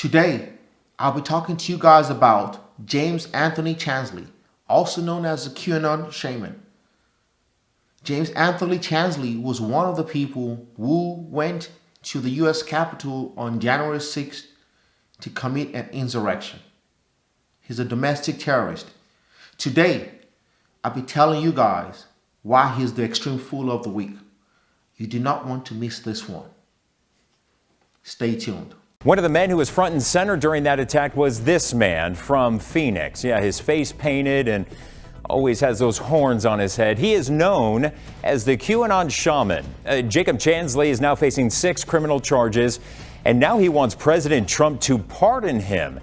Today, I'll be talking to you guys about James Anthony Chansley, also known as the QAnon Shaman. James Anthony Chansley was one of the people who went to the US Capitol on January 6th to commit an insurrection. He's a domestic terrorist. Today, I'll be telling you guys why he's the extreme fool of the week. You do not want to miss this one. Stay tuned. One of the men who was front and center during that attack was this man from Phoenix. Yeah, his face painted and always has those horns on his head. He is known as the QAnon Shaman. Jacob Chansley is now facing 6 criminal charges, and now he wants President Trump to pardon him.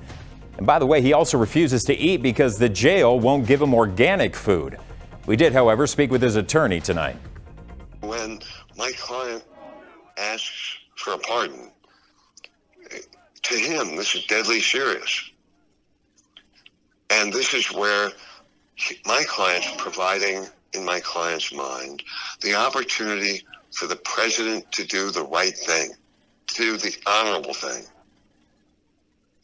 And by the way, he also refuses to eat because the jail won't give him organic food. We did, however, speak with his attorney tonight. When my client asks for a pardon, to him, this is deadly serious. And this is where my client's providing, in my client's mind, the opportunity for the president to do the right thing, to do the honorable thing.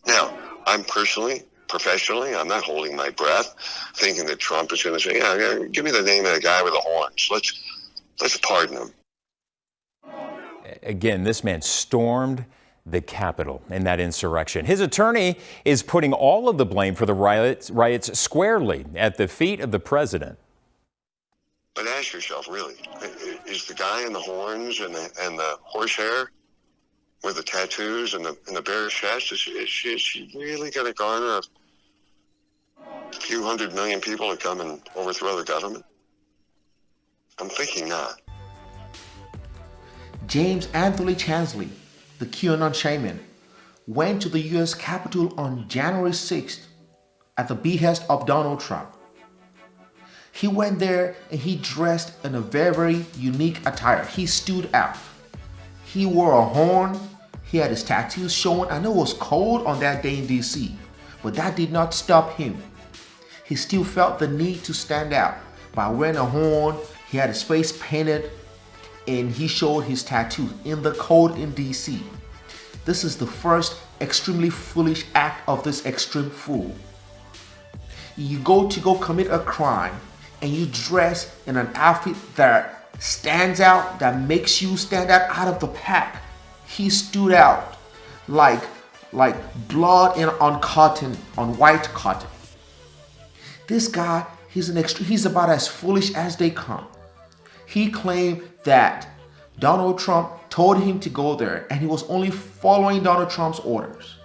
Now, I'm personally, professionally, I'm not holding my breath, thinking that Trump is going to say, yeah, give me the name of the guy with the horns. Let's pardon him. Again, this man stormed the Capitol in that insurrection. His attorney is putting all of the blame for the riots squarely at the feet of the president. But ask yourself, really, is the guy in the horns and the horsehair with the tattoos and the bare chest, is she really going to garner a few 100 million people to come and overthrow the government? I'm thinking not. James Anthony Chansley, the QAnon Shaman, went to the US Capitol on January 6th at the behest of Donald Trump. He went there and he dressed in a very unique attire. He stood out. He wore a horn. He had his tattoos showing. I know it was cold on that day in DC, but that did not stop him. He still felt the need to stand out by wearing a horn. He had his face painted and he showed his tattoos in the cold in DC. This is the first extremely foolish act of this extreme fool. You go commit a crime and you dress in an outfit that stands out, that makes you stand out of the pack. He stood out like blood on cotton, on white cotton. This guy, he's about as foolish as they come. He claimed that Donald Trump told him to go there and he was only following Donald Trump's orders.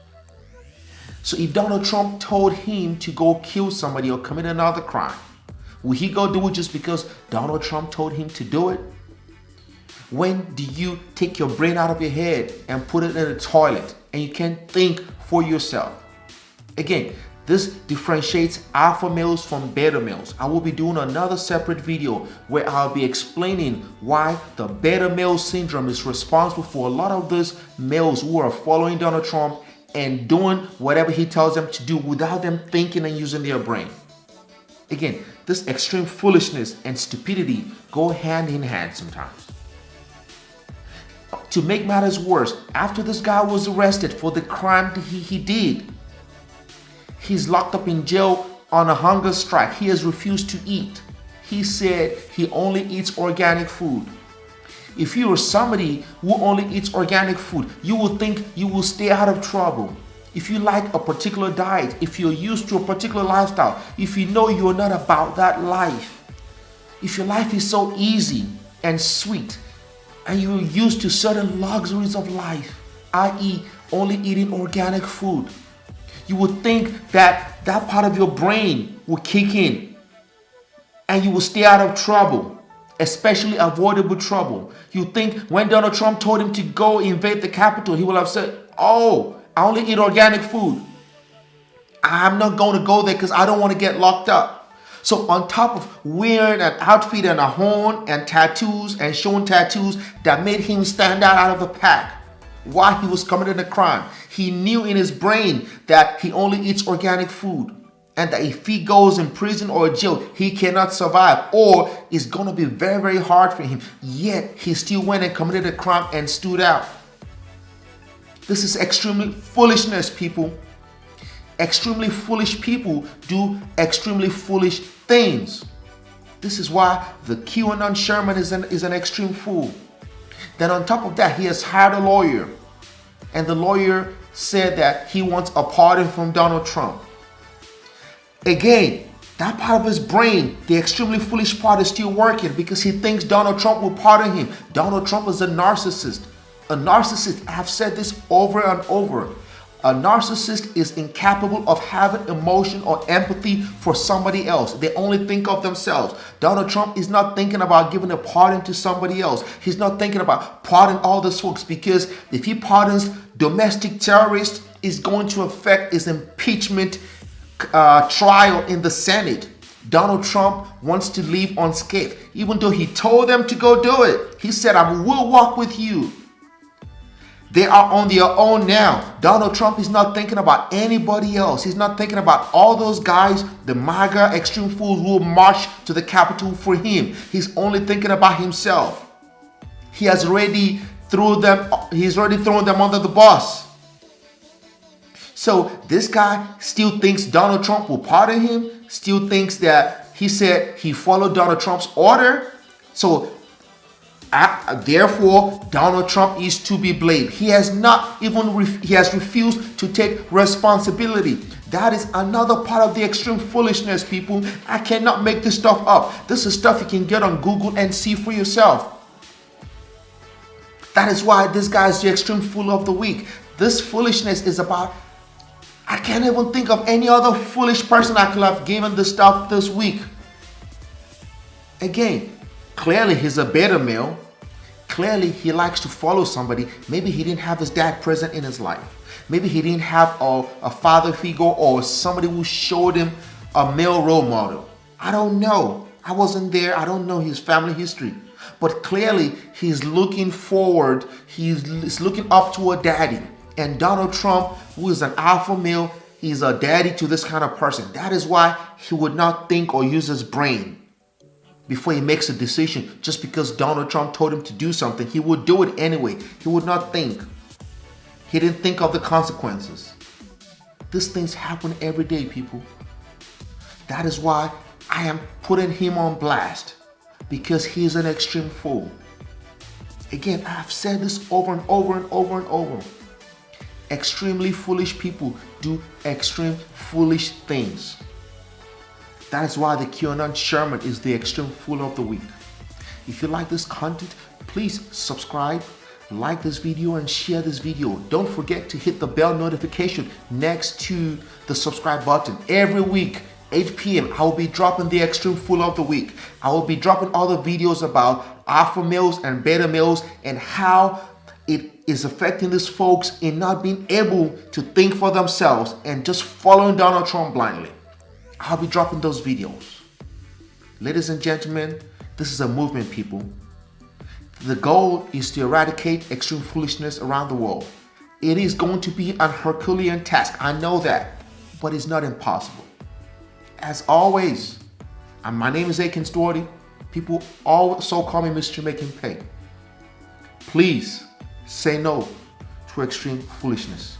So if Donald Trump told him to go kill somebody or commit another crime, will he go do it just because Donald Trump told him to do it? When do you take your brain out of your head and put it in the toilet and you can't think for yourself? Again, this differentiates alpha males from beta males. I will be doing another separate video where I'll be explaining why the beta male syndrome is responsible for a lot of those males who are following Donald Trump and doing whatever he tells them to do without them thinking and using their brain. Again, this extreme foolishness and stupidity go hand in hand sometimes. To make matters worse, after this guy was arrested for the crime that he did, he's locked up in jail on a hunger strike. He has refused to eat. He said he only eats organic food. If you are somebody who only eats organic food, you will think you will stay out of trouble. If you like a particular diet, if you're used to a particular lifestyle, if you know you're not about that life, if your life is so easy and sweet, and you're used to certain luxuries of life, i.e. only eating organic food, you would think that that part of your brain will kick in and you will stay out of trouble, especially avoidable trouble. You think when Donald Trump told him to go invade the Capitol, he will have said, oh, I only eat organic food. I'm not going to go there because I don't want to get locked up. So on top of wearing an outfit and a horn and tattoos and showing tattoos that made him stand out of the pack, while he was committing a crime, he knew in his brain that he only eats organic food and that if he goes in prison or jail, he cannot survive or it's going to be very, very hard for him. Yet he still went and committed a crime and stood out. This is extremely foolishness, people. Extremely foolish people do extremely foolish things. This is why the QAnon Shaman is an extreme fool. Then on top of that, he has hired a lawyer. And the lawyer said that he wants a pardon from Donald Trump. Again, that part of his brain, the extremely foolish part, is still working because he thinks Donald Trump will pardon him. Donald Trump is a narcissist. A narcissist, I have said this over and over. A narcissist is incapable of having emotion or empathy for somebody else. They only think of themselves. Donald Trump is not thinking about giving a pardon to somebody else. He's not thinking about pardoning all those folks, because if he pardons domestic terrorists, it's going to affect his impeachment trial in the Senate. Donald Trump wants to leave unscathed, even though he told them to go do it. He said, I will walk with you. They are on their own now. Donald Trump is not thinking about anybody else. He's not thinking about all those guys, the MAGA extreme fools who will march to the Capitol for him. He's only thinking about himself. He has already thrown them under the bus. So this guy still thinks Donald Trump will pardon him, still thinks that he said he followed Donald Trump's order. So therefore, Donald Trump is to be blamed. He has refused to take responsibility. That is another part of the extreme foolishness, people. I cannot make this stuff up. This is stuff you can get on Google and see for yourself. That is why this guy is the extreme fool of the week. This foolishness is about, I can't even think of any other foolish person I could have given this stuff this week. Again, clearly he's a beta male. Clearly he likes to follow somebody. Maybe he didn't have his dad present in his life. Maybe he didn't have a father figure or somebody who showed him a male role model. I don't know. I wasn't there. I don't know his family history. But clearly he's looking forward. He's looking up to a daddy. And Donald Trump, who is an alpha male, he's a daddy to this kind of person. That is why he would not think or use his brain before he makes a decision. Just because Donald Trump told him to do something, he would do it anyway. He would not think. He didn't think of the consequences. These things happen every day, people. That is why I am putting him on blast, because he's an extreme fool. Again, I've said this over and over and over and over. Extremely foolish people do extreme foolish things. That is why the QAnon Shaman is the extreme fool of the week. If you like this content, please subscribe, like this video, and share this video. Don't forget to hit the bell notification next to the subscribe button. Every week, 8 p.m., I will be dropping the extreme fool of the week. I will be dropping other videos about alpha males and beta males and how it is affecting these folks in not being able to think for themselves and just following Donald Trump blindly. I'll be dropping those videos. Ladies and gentlemen, this is a movement, people. The goal is to eradicate extreme foolishness around the world. It is going to be an Herculean task, I know that, but it's not impossible. As always, my name is A.K.A. Story. People also call me Mr. Making Pay. Please say no to extreme foolishness.